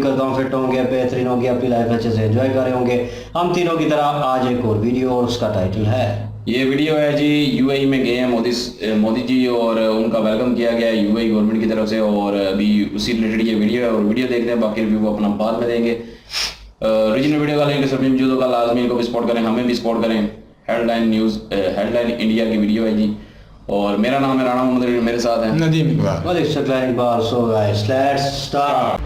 कर गाँव फिट होंगे, बेहतरीन होंगे, अपनी लाइफ अच्छे से एंजॉय कर रहे होंगे हम तीनों की तरह। आज एक और वीडियो और उसका टाइटल है, ये वीडियो है जी यूएई में गए हैं मोदी जी और उनका वेलकम किया गया है यूएई गवर्नमेंट की तरफ से, और अभी उसी रिलेटेड ये वीडियो है और वीडियो देखते हैं, बाकी रिव्यू अपना बाद में देंगे। ओरिजिनल वीडियो का लिंक सभी मौजूदों का लाजमी इनको भी सपोर्ट करें, हमें भी सपोर्ट करें। हेडलाइन न्यूज़ हेडलाइन इंडिया की वीडियो है जी, और मेरा नाम है राणा मोहम्मद, मेरे साथ है Nadeem Iqbal. So guys let's start.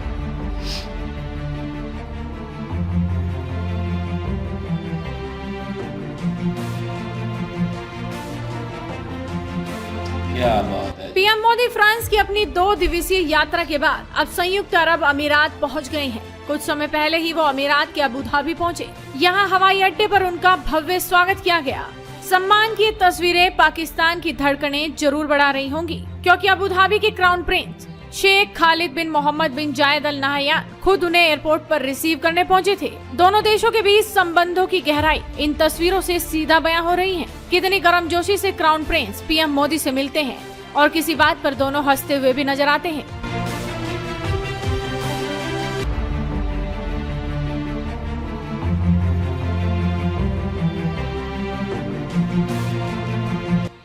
क्या बात है। पीएम मोदी फ्रांस की अपनी 2 दिवसीय यात्रा के बाद अब संयुक्त अरब अमीरात पहुंच गए हैं। कुछ समय पहले ही वो अमीरात के अबू धाबी पहुंचे। यहां हवाई अड्डे पर उनका भव्य स्वागत किया गया। सम्मान की तस्वीरें पाकिस्तान की धड़कनें जरूर बढ़ा रही होंगी, क्योंकि अबू धाबी के क्राउन प्रिंस शेख खालिद बिन मोहम्मद बिन जायद अल नहयान खुद उन्हें एयरपोर्ट पर रिसीव करने पहुंचे थे। दोनों देशों के बीच संबंधों की गहराई इन तस्वीरों से सीधा बयां हो रही है। कितनी गर्मजोशी से क्राउन प्रिंस पीएम मोदी से मिलते हैं और किसी बात पर दोनों हंसते हुए भी नजर आते हैं।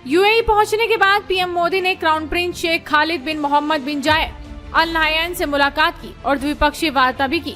यूएई पहुंचने के बाद पीएम मोदी ने क्राउन प्रिंस शेख खालिद बिन मोहम्मद बिन जायद अल नहयान से मुलाकात की और द्विपक्षीय वार्ता भी की।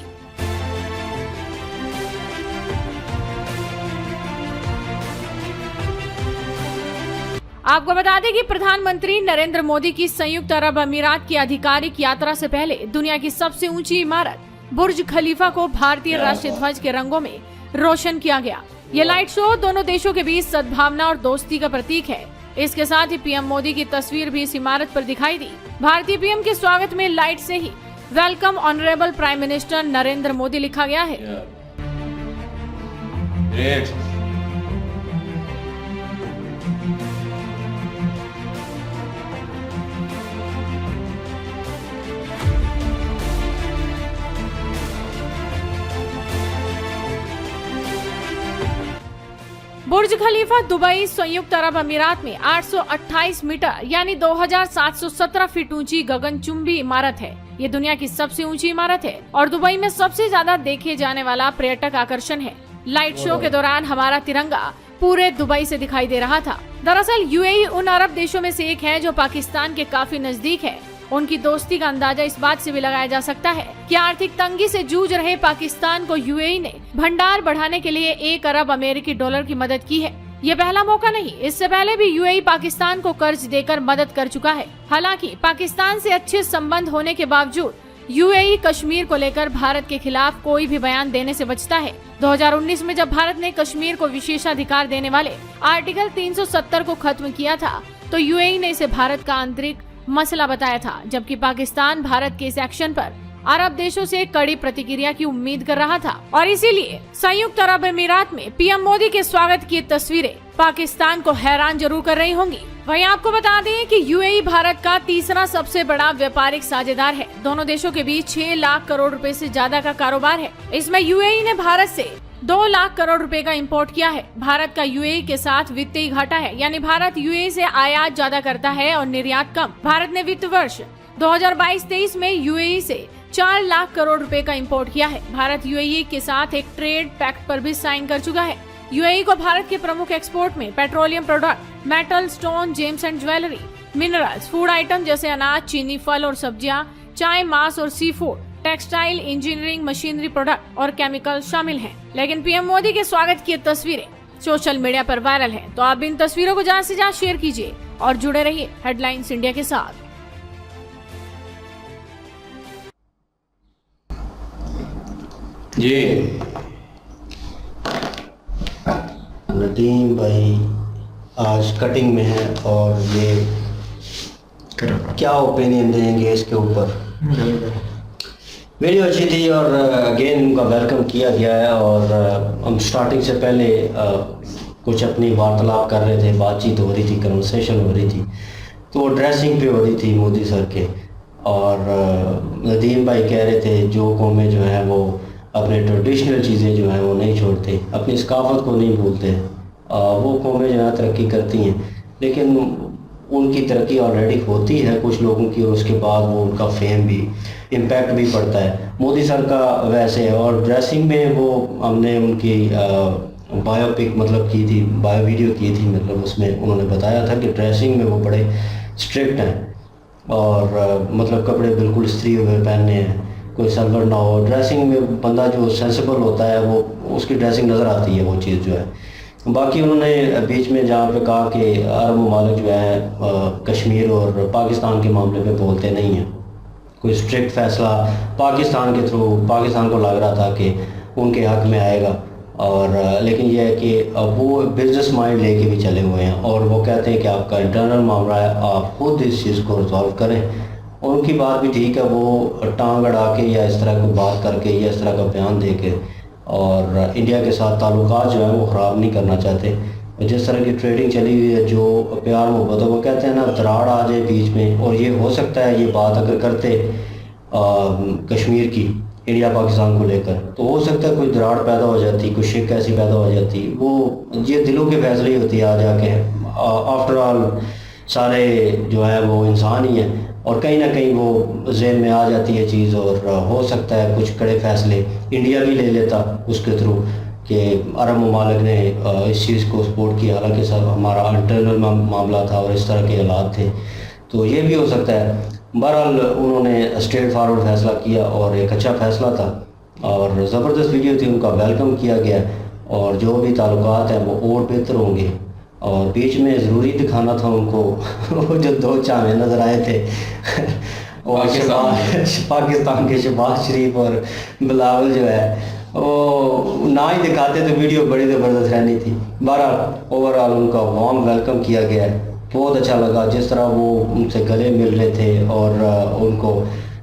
आपको बता दें कि प्रधानमंत्री नरेंद्र मोदी की संयुक्त अरब अमीरात की आधिकारिक यात्रा से पहले दुनिया की सबसे ऊंची इमारत बुर्ज खलीफा को भारतीय राष्ट्रीय ध्वज के रंगों में रोशन किया गया। ये लाइट शो दोनों देशों के बीच सद्भावना और दोस्ती का प्रतीक है। इसके साथ ही पीएम मोदी की तस्वीर भी इस इमारत पर दिखाई दी। भारतीय पीएम के स्वागत में लाइट से ही welcome honourable prime minister Narendra Modi लिखा गया है। बुर्ज खलीफा दुबई संयुक्त अरब अमीरात में 828 मीटर यानी 2717 फीट ऊंची गगनचुंबी इमारत है। ये दुनिया की सबसे ऊंची इमारत है और दुबई में सबसे ज्यादा देखे जाने वाला पर्यटक आकर्षण है। लाइट शो के दौरान हमारा तिरंगा पूरे दुबई से दिखाई दे रहा था। दरअसल यूएई उन अरब देशों में से एक है जो पाकिस्तान के काफी नजदीक है। उनकी दोस्ती का अंदाजा इस बात से भी लगाया जा सकता है कि आर्थिक तंगी से जूझ रहे पाकिस्तान को यूएई ने भंडार बढ़ाने के लिए 1 अरब अमेरिकी डॉलर की मदद की है। ये पहला मौका नहीं, इससे पहले भी यूएई पाकिस्तान को कर्ज देकर मदद कर चुका है। हालांकि पाकिस्तान से अच्छे संबंध होने के बावजूद यूएई कश्मीर को लेकर भारत के खिलाफ कोई भी बयान देने से बचता है। 2019 में जब भारत ने कश्मीर को विशेषाधिकार देने वाले आर्टिकल 370 को खत्म किया था, तो यूएई ने इसे भारत का आंतरिक मसला बताया था, जबकि पाकिस्तान भारत के इस एक्शन पर अरब देशों से कड़ी प्रतिक्रिया की उम्मीद कर रहा था। और इसीलिए संयुक्त अरब अमीरात में पीएम मोदी के स्वागत की तस्वीरें पाकिस्तान को हैरान जरूर कर रही होंगी। वहीं आपको बता दें कि यूएई भारत का तीसरा सबसे बड़ा व्यापारिक साझेदार है। दोनों देशों के बीच 6 लाख करोड़ रुपए से ज्यादा का कारोबार है। इसमें यूएई ने भारत से 2 लाख करोड़ रुपए का इंपोर्ट किया है। भारत का यूएई के साथ वित्तीय घाटा है, यानी भारत यूएई से आयात ज्यादा करता है और निर्यात कम। भारत ने वित्त वर्ष 2022-23 में यूएई से 4 लाख करोड़ रुपए का इंपोर्ट किया है। भारत यूएई के साथ एक ट्रेड पैक्ट पर भी साइन कर चुका है। यूएई को भारत के प्रमुख एक्सपोर्ट में petroleum product, metal, stone, gems and jewellery, minerals, food item जैसे अनाज, चीनी, फल और सब्जियां, चाय, मांस और seafood, textile, engineering, machinery product और केमिकल शामिल हैं। लेकिन पीएम मोदी के स्वागत की तस्वीरें सोशल मीडिया पर वायरल हैं, तो आप इन तस्वीरों को ज्यादा से ज्यादा शेयर कीजिए और जुड़े रहिए हेडलाइंस इंडिया के साथ। जी नदीम भाई आज कटिंग में है और ये क्या ओपिनियन देंगे इसके ऊपर? वीडियो अच्छी थी और अगेन उनका वेलकम किया गया है। और हम स्टार्टिंग से पहले कुछ अपनी वार्तालाप कर रहे थे, बातचीत हो रही थी, कन्वर्सेशन हो रही थी, तो ड्रेसिंग पे हो रही थी मोदी सर के। और नदीम भाई कह रहे थे जो कौमें जो है वो अपने ट्रेडिशनल चीज़ें जो हैं वो नहीं छोड़ते, अपनी सकाफत को नहीं भूलते, वो कौमें जो है तरक्की करती हैं। लेकिन उनकी तरक्की ऑलरेडी होती है कुछ लोगों की, और उसके बाद वो उनका फेम भी, इम्पैक्ट भी पड़ता है। मोदी सर का वैसे है। और ड्रेसिंग में वो हमने उनकी बायोपिक मतलब की थी, बायो वीडियो की थी, मतलब उसमें उन्होंने बताया था कि ड्रेसिंग में वो बड़े स्ट्रिक्ट हैं और मतलब कपड़े बिल्कुल इस्त्री हुए पहनने हैं, कोई सलवर ना हो। ड्रेसिंग में बंदा जो सेंसिबल होता है वो उसकी ड्रेसिंग नज़र आती है वो चीज़ जो है। बाकी उन्होंने बीच में जहाँ पे कहा कि अरब ममालिक जो है कश्मीर और पाकिस्तान के मामले में बोलते नहीं हैं, कोई स्ट्रिक्ट फैसला पाकिस्तान के थ्रू, पाकिस्तान को लग रहा था कि उनके हक़ में आएगा, और लेकिन यह है कि वो बिजनेस माइंड लेके भी चले हुए हैं और वो कहते हैं कि आपका इंटरनल मामला है, आप खुद इस चीज़ को रिजॉल्व करें। और उनकी बात भी ठीक है, वो टांग अड़ा के या इस तरह की बात करके या इस तरह का बयान दे के और इंडिया के साथ ताल्लुकात जो है वो ख़राब नहीं करना चाहते। जिस तरह की ट्रेडिंग चली हुई है, जो प्यार मोहब्बत है, वो कहते हैं ना दरार आ जाए बीच में, और ये हो सकता है ये बात अगर करते कश्मीर की इंडिया पाकिस्तान को लेकर, तो हो सकता है कोई दरार पैदा हो जाती, कुछ शिक ऐसी पैदा हो जाती। वो ये दिलों के फैसले ही होती है आ जाके। आफ्टर ऑल सारे जो है वो इंसान ही हैं, और कहीं ना कहीं वो ज़हन में आ जाती है चीज़, और हो सकता है कुछ कड़े फैसले इंडिया भी ले लेता उसके थ्रू कि अरब ममालिक ने इस चीज़ को सपोर्ट किया, हालांकि सब हमारा इंटरनल मामला था और इस तरह के हालात थे, तो ये भी हो सकता है। बहरहाल उन्होंने स्ट्रेट फॉरवर्ड फैसला किया और एक अच्छा फैसला था और ज़बरदस्त वीडियो थी, उनका वेलकम किया गया, और जो भी ताल्लुकात हैं वो और बेहतर होंगे। और बीच में ज़रूरी दिखाना था उनको वो जो दो चावे नज़र आए थे और पाकिस्तान के शहबाज शरीफ और बिलावल जो है वो ना ही दिखाते तो वीडियो बड़ी ज़बरदस्त रहनी थी। बहरहाल ओवरऑल उनका वार्म वेलकम किया गया है, बहुत अच्छा लगा जिस तरह वो उनसे गले मिल रहे थे और उनको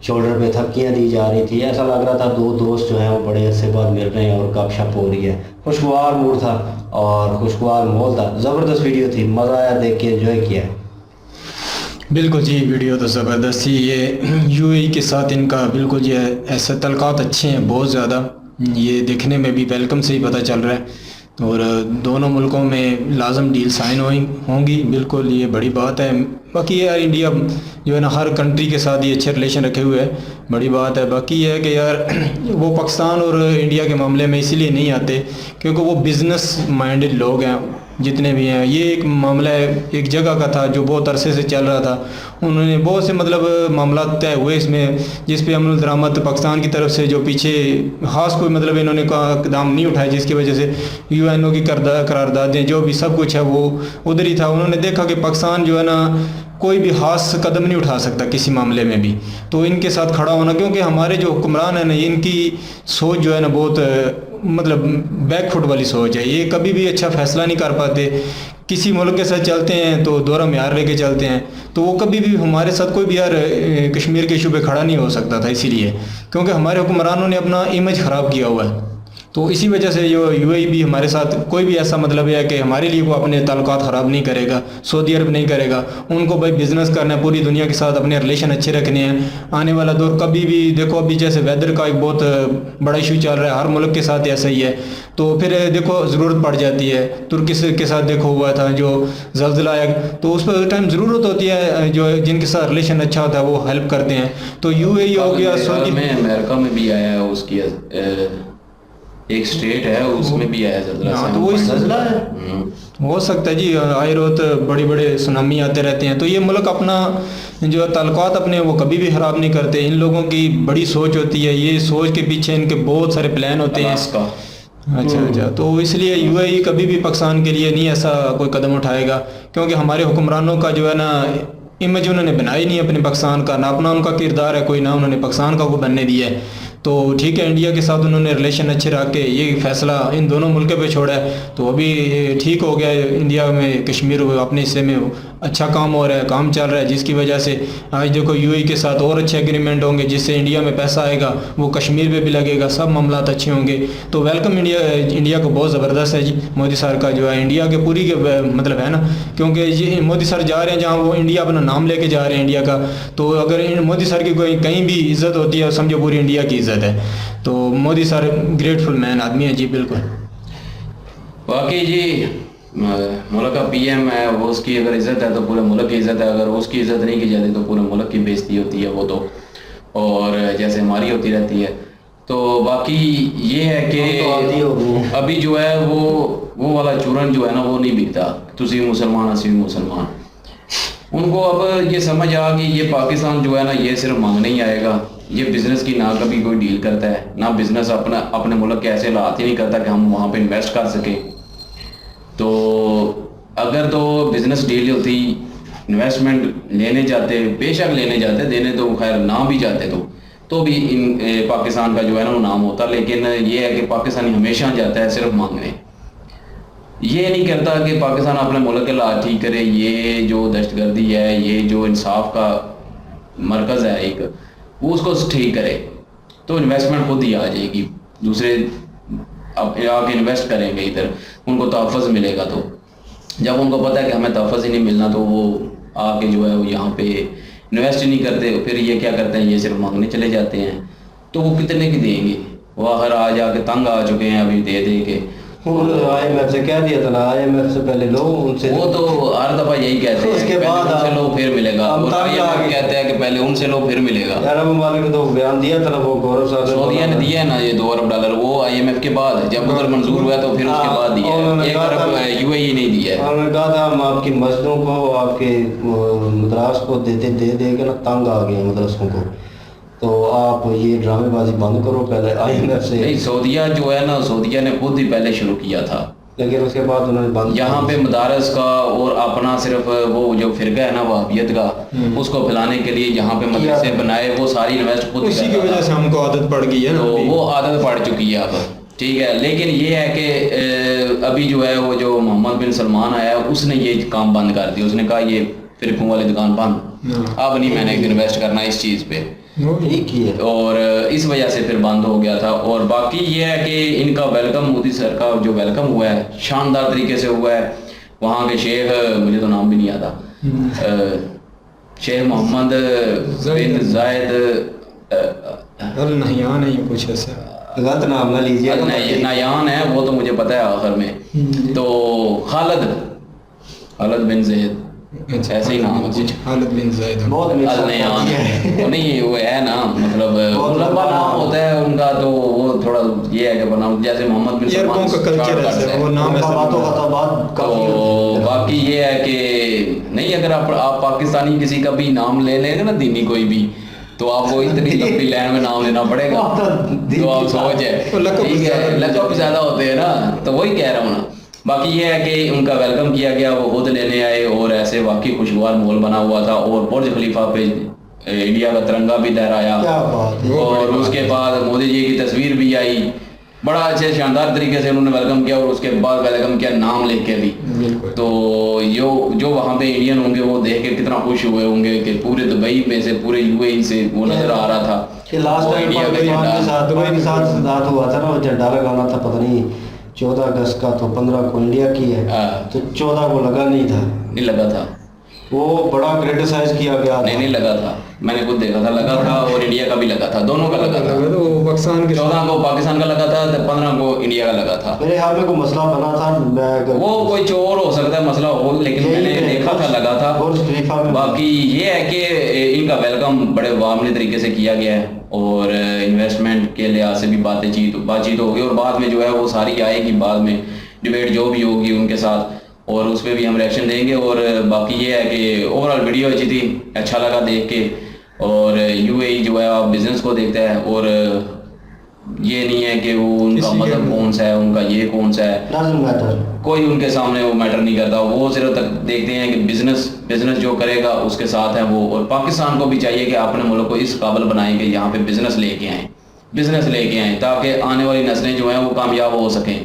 शोल्डर पे थपकियाँ दी जा रही थी। ऐसा लग रहा था दो दोस्त जो हैं वो बड़े अरसे बाद मिल रहे हैं और गपशप हो रही है। खुशगवार मूड था और खुशगवार माहौल था, ज़बरदस्त वीडियो थी, मज़ा आया देख के, एंजॉय किया। बिल्कुल जी, वीडियो तो ज़बरदस्त ही। ये यूएई के साथ इनका बिल्कुल ये ऐसे तल्कात अच्छे हैं बहुत ज़्यादा, ये देखने में भी वेलकम से ही पता चल रहा है, और दोनों मुल्कों में लाजम डील साइन होंगी, बिल्कुल ये बड़ी बात है। बाकी यार इंडिया जो है ना हर कंट्री के साथ ये अच्छे रिलेशन रखे हुए है, बड़ी बात है। बाकी ये है कि यार वो पाकिस्तान और इंडिया के मामले में इसीलिए नहीं आते क्योंकि वो बिज़नेस माइंडेड लोग हैं जितने भी हैं। ये एक मामला है एक जगह का था जो बहुत अरसे से चल रहा था, उन्होंने बहुत से मतलब मामला तय हुए इसमें, जिस पे अमल दरामद पाकिस्तान की तरफ से जो पीछे खास कोई मतलब इन्होंने कदम नहीं उठाया, जिसकी वजह से यूएनओ की करारदादें जो भी सब कुछ है वो उधर ही था। उन्होंने देखा कि पाकिस्तान जो है ना कोई भी खास कदम नहीं उठा सकता किसी मामले में भी, तो इनके साथ खड़ा होना, क्योंकि हमारे जो हुक्मरान हैं ना इनकी सोच जो है ना बहुत मतलब बैकफुट वाली सोच है। ये कभी भी अच्छा फैसला नहीं कर पाते, किसी मुल्क के साथ चलते हैं तो दोहरा म्यार लेके चलते हैं, तो वो कभी भी हमारे साथ कोई भी यार कश्मीर के इशू पे खड़ा नहीं हो सकता था, इसीलिए क्योंकि हमारे हुक्मरानों ने अपना इमेज ख़राब किया हुआ है। तो इसी वजह से जो यूएई भी हमारे साथ कोई भी ऐसा मतलब है कि हमारे लिए वो अपने ताल्लुकात ख़राब नहीं करेगा, सऊदी अरब नहीं करेगा। उनको भाई बिज़नेस करना है, पूरी दुनिया के साथ अपने रिलेशन अच्छे रखने हैं। आने वाला दौर कभी भी देखो, अभी जैसे वेदर का एक बहुत बड़ा इशू चल रहा है, हर मुल्क के साथ ऐसा ही है, तो फिर देखो ज़रूरत पड़ जाती है। तुर्की के साथ देखो हुआ था जो ज़ल्ज़ला आया, तो उस पर टाइम ज़रूरत होती है, जो जिनके साथ रिलेशन अच्छा होता है वो हेल्प करते हैं। तो यूएई हो गया, सऊदी में अमेरिका में भी आया है, उसकी एक स्टेट है उसमें भी आया ज़ल्ज़ला। हाँ, तो वो ज़ल्ज़ला है, हो सकता है जी, आए रोज बड़े बड़े सुनामी आते रहते हैं। तो ये मुल्क अपना जो ताल्लुकात अपने वो कभी भी ख़राब नहीं करते। इन लोगों की बड़ी सोच होती है, ये सोच के पीछे इनके बहुत सारे प्लान होते हैं इसका। अच्छा, तो इसलिए यूएई कभी भी पाकिस्तान के लिए नहीं ऐसा कोई कदम उठाएगा, क्योंकि हमारे हुक्मरानों का जो है ना इमेज उन्होंने बनाई नहीं अपने पाकिस्तान का, ना अपना उनका किरदार है कोई, ना उन्होंने पाकिस्तान का को बनने दिया है। तो ठीक है, इंडिया के साथ उन्होंने रिलेशन अच्छे रख के ये फैसला इन दोनों मुल्कों पे छोड़ा है, तो अभी ठीक हो गया। इंडिया में कश्मीर अपने हिस्से में अच्छा काम हो रहा है, काम चल रहा है, जिसकी वजह से आज देखो यूएई के साथ और अच्छे एग्रीमेंट होंगे, जिससे इंडिया में पैसा आएगा वो कश्मीर पे भी लगेगा, सब मामला अच्छे होंगे। तो वेलकम इंडिया को बहुत ज़बरदस्त है जी, मोदी सर का जो है इंडिया के पूरी के मतलब है ना, क्योंकि ये मोदी सर जा रहे हैं जहाँ वो इंडिया अपना नाम लेके जा रहे हैं इंडिया का, तो अगर मोदी सर की कोई कहीं भी इज़्ज़त होती है समझो पूरी इंडिया की इज़्ज़त है। तो मोदी सर ग्रेटफुल मैन आदमी है जी, बिल्कुल। बाकी जी मुल्क का पीएम है, वो उसकी अगर इज़्ज़त है तो पूरे मुल्क की इज़्ज़त है, अगर उसकी इज़्ज़त नहीं की जाती तो पूरे मुल्क की बेइज्जती होती है वो तो, और जैसे हमारी होती रहती है। तो बाकी ये है कि अभी जो है वो वाला चूरन जो है ना वो नहीं बिकता, तुसी मुसलमान असी भी मुसलमान। उनको अब ये समझ आ कि ये पाकिस्तान जो है ना ये सिर्फ मांगने ही आएगा, ये बिज़नेस की ना कभी कोई डील करता है, ना बिज़नेस अपने मुल्क के ऐसे हालात ही नहीं करता कि हम वहाँ पे इन्वेस्ट कर सकें। तो अगर तो बिज़नेस डील होती, इन्वेस्टमेंट लेने जाते, बेशक लेने जाते, देने तो खैर ना भी जाते तो भी पाकिस्तान का जो है ना वो नाम होता। लेकिन ये है कि पाकिस्तानी हमेशा जाता है सिर्फ मांगने, ये नहीं करता कि पाकिस्तान अपने मुल्क के हालात ठीक करे, ये जो दहशतगर्दी है, ये जो इंसाफ का मरकज़ है एक, वो उसको ठीक करे तो इन्वेस्टमेंट खुद ही आ जाएगी। दूसरे अब आके इन्वेस्ट करेंगे इधर, उनको तहफ़्फ़ुज़ मिलेगा। तो जब उनको पता है कि हमें तहफ़्फ़ुज़ ही नहीं मिलना तो वो आके जो है वो यहाँ पे इन्वेस्ट ही नहीं करते। फिर ये क्या करते हैं, ये सिर्फ मांगने चले जाते हैं। तो वो कितने की देंगे, वो आखिर आ जाके तंग आ चुके हैं अभी दे दे के। IMF से कह दिया था ना, IMF से पहले लो उनसे, वो तो हर दफ़ा यही कहते हैं उसके कि बाद पहले उनसे लो फिर मिलेगा, और IMF कहते हैं कि पहले उनसे लो फिर मिलेगा। अरब ममालिक ने तो बयान दिया था ना, वो गौरव साहब सऊदीया ने दिया है ना ये $2 अरब, वो IMF के बाद जब उधर मंजूर हुआ तो फिर उसके बाद दिया है, 1 अरब UAE नहीं दिया है। उन्होंने कहा था हम आपकी मस्जिदों को, आपके मदरास को दे के ना तंग आ गए मदरसों को, तो आप ये ड्रामेबाजी बंद करो पहले IMF से। नहीं, सऊदीया जो है ना, सऊदीया ने खुद ही पहले शुरू किया था, लेकिन उसके बाद उन्होंने बंद यहाँ पे मदारस का और अपना सिर्फ वो जो फिरका है ना वहाबियत का, उसको फैलाने के लिए यहाँ पे मदरसे बनाए, वो सारी इन्वेस्ट खुद उसी की वजह से हमको आदत पड़ गई है ना, तो वो आदत पड़ चुकी है अब, ठीक है। लेकिन ये है कि अभी जो है वो जो मोहम्मद बिन सलमान आया उसने ये काम बंद कर दिया, उसने कहा ये फिरकों वाली दुकान बंद, अब नहीं मैंने इन्वेस्ट करना इस चीज़ पे, ठीक ही है। और इस वजह से फिर बंद हो गया था। और बाकी ये है कि इनका वेलकम, मोदी सर का जो वेलकम हुआ है शानदार तरीके से हुआ है। वहाँ के शेख, मुझे तो नाम भी नहीं आता, शेख मोहम्मद बिन जायद अल नहयान है, ये कुछ ऐसा गलत नाम ना लीजिए, नयान है वो तो मुझे पता है आखिर में, तो खालिद बिन जैद ऐसे ही नाम है कुछ, खालिद बिन जायद, बहुत अल-नयान वो नहीं, वो है ना, मतलब लंबा नाम होता है उनका, तो वो थोड़ा ये है कि बना जैसे मोहम्मद बिन सलमान का कल्चर है, वो नाम ऐसा तो बाकी ये है कि नहीं, अगर आप पाकिस्तानी किसी का भी नाम ले लेंगे ना, दीनी कोई भी, तो आपको इतनी लंबी लाइन में नाम लेना पड़ेगा, तो आप सोच है, ठीक है, लकब ज्यादा होते हैं ना, तो वही कह रहा हूँ ना। बाकी ये है कि उनका वेलकम किया गया, वो खुद लेने आए, और ऐसे वाकई खुशगवार माहौल बना हुआ था, और बुर्ज खलीफा पे इंडिया का तिरंगा भी लहराया, और उसके बाद मोदी जी की तस्वीर भी आई, बड़ा अच्छे शानदार तरीके से उन्होंने वेलकम किया, और उसके बाद वेलकम किया नाम लेके भी। तो जो वहाँ पे इंडियन होंगे वो देख के कितना खुश हुए होंगे कि पूरे दुबई में से, पूरे UAE से वो नजर आ रहा था। लास्ट टाइम पाकिस्तान के साथ हुआ था ना, वो झंडा लगाना था, पता नहीं 14 अगस्त का, तो 15 को इंडिया की है, तो 14 को लगा नहीं था, नहीं लगा था, वो बड़ा क्रिटिसाइज किया गया, नहीं लगा था, मैंने खुद देखा था, लगा था, और इंडिया का भी लगा था, दोनों का लगा था। तो पाकिस्तान के 14 को पाकिस्तान का लगा था, 15 को इंडिया का लगा था। मेरे ख्याल में कोई मसला बना था, वो कोई चोर हो सकता है मसला हो, लेकिन मैंने देखा था लगा था। बाकी ये है कि इनका वेलकम बड़े वामने तरीके से किया गया है, और इन्वेस्टमेंट के लिहाज से भी बातचीत होगी, और बाद में जो है वो सारी आएगी, बाद में डिबेट जो भी होगी उनके साथ, और उस पर भी हम रिएक्शन देंगे। और बाकी ये है कि ओवरऑल वीडियो अच्छी थी, अच्छा लगा देख के, और UAE जो है आप बिज़नेस को देखता है, और ये नहीं है कि वो उनका मदद कौन सा है, उनका ये कौन सा है, कोई उनके सामने वो मैटर नहीं करता, वो सिर्फ तक देखते हैं कि बिजनेस जो करेगा उसके साथ है वो। और पाकिस्तान को भी चाहिए कि अपने मुल्क को इस काबिल बनाएं कि यहाँ पे बिजनेस लेके आएँ, ताकि आने वाली नस्लें जो हैं वो कामयाब हो सकें,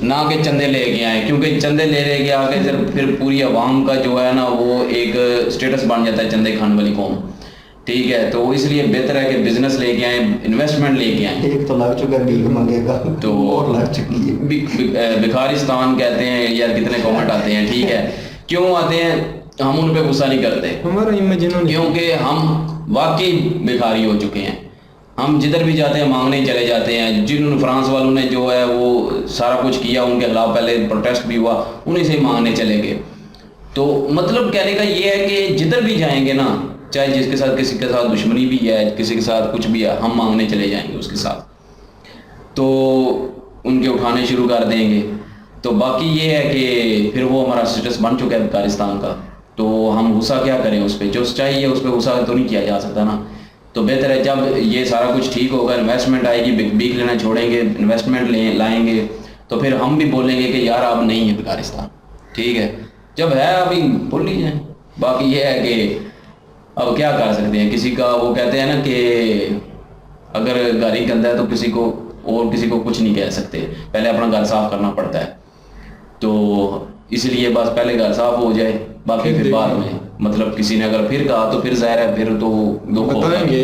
ना कि चंदे लेके आए, क्योंकि चंदे ले आके फिर पूरी आवाम का जो है ना वो एक स्टेटस बन जाता है चंदे खाने वाली कौम, ठीक है। तो इसलिए बेहतर है कि बिजनेस लेके आए, इन्वेस्टमेंट लेके आए। एक तो लग चुका है, भीख मांगेगा तो और लग चुकी है, भिखारिस्तान कहते हैं यार, कितने कमेंट आते हैं, ठीक है, क्यों आते हैं, हम उन पे गुस्सा नहीं करते, हमारा इमेजिन, क्योंकि हम वाकई भिखारी हो चुके हैं, हम जिधर भी जाते हैं मांगने ही चले जाते हैं। जिन फ्रांस वालों ने जो है वो सारा कुछ किया, उनके खिलाफ पहले प्रोटेस्ट भी हुआ, उन्हीं से मांगने चले गए। तो मतलब कहने का ये है कि जिधर भी जाएंगे ना, चाहे जिसके साथ किसी के साथ दुश्मनी भी है, किसी के साथ कुछ भी है, हम मांगने चले जाएंगे उसके साथ, तो उनके उठाने शुरू कर देंगे। तो बाकी ये है कि फिर वो हमारा स्टेटस बन चुका है अफगानिस्तान का, तो हम गुस्सा क्या करें उस पर, जो चाहिए उस पर गुस्सा तो नहीं किया जा सकता ना। तो बेहतर है जब ये सारा कुछ ठीक होगा, इन्वेस्टमेंट आएगी, भीख लेना छोड़ेंगे, इन्वेस्टमेंट लाएंगे, तो फिर हम भी बोलेंगे कि यार अब नहीं है अफगानिस्तान, ठीक है। जब है अभी बोल लीजिए। बाकी ये है कि अब क्या कर सकते हैं, किसी का वो कहते हैं ना कि अगर घर ही गंदा है तो किसी को कुछ नहीं कह सकते, पहले अपना घर साफ करना पड़ता है। तो इसलिए बस पहले घर साफ हो जाए, बाकी फिर बाद में मतलब किसी ने अगर फिर कहा तो फिर जाहिर है फिर तो दुख बताएंगे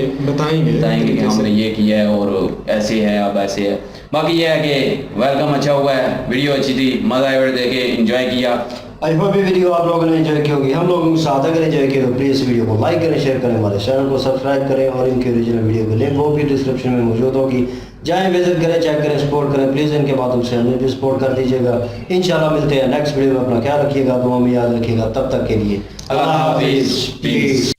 कि हमने ये किया है और ऐसे है, अब ऐसे है। बाकी ये है कि वेलकम अच्छा हुआ है, वीडियो अच्छी थी, मज़ा आया देखे, एंजॉय किया। आई होप ये वीडियो आप लोगों ने एंजॉय की होगी। हम लोगों के साथ अगर एंजॉय किया तो प्लीज़ वीडियो को लाइक करें, शेयर करें, हमारे चैनल को सब्सक्राइब करें और इनकी ओरिजिनल वीडियो की लिंक वो भी डिस्क्रिप्शन में मौजूद होगी, जाएं विजिट करें, चेक करें, सपोर्ट करें। प्लीज़ इनके माध्यम से हमें भी सपोर्ट कर दीजिएगा। इंशाल्लाह मिलते हैं नेक्स्ट वीडियो में। अपना ख्याल रखिएगा, दुआ में याद रखिएगा। तब तक के लिए अल्लाह हाफिज़, पीस।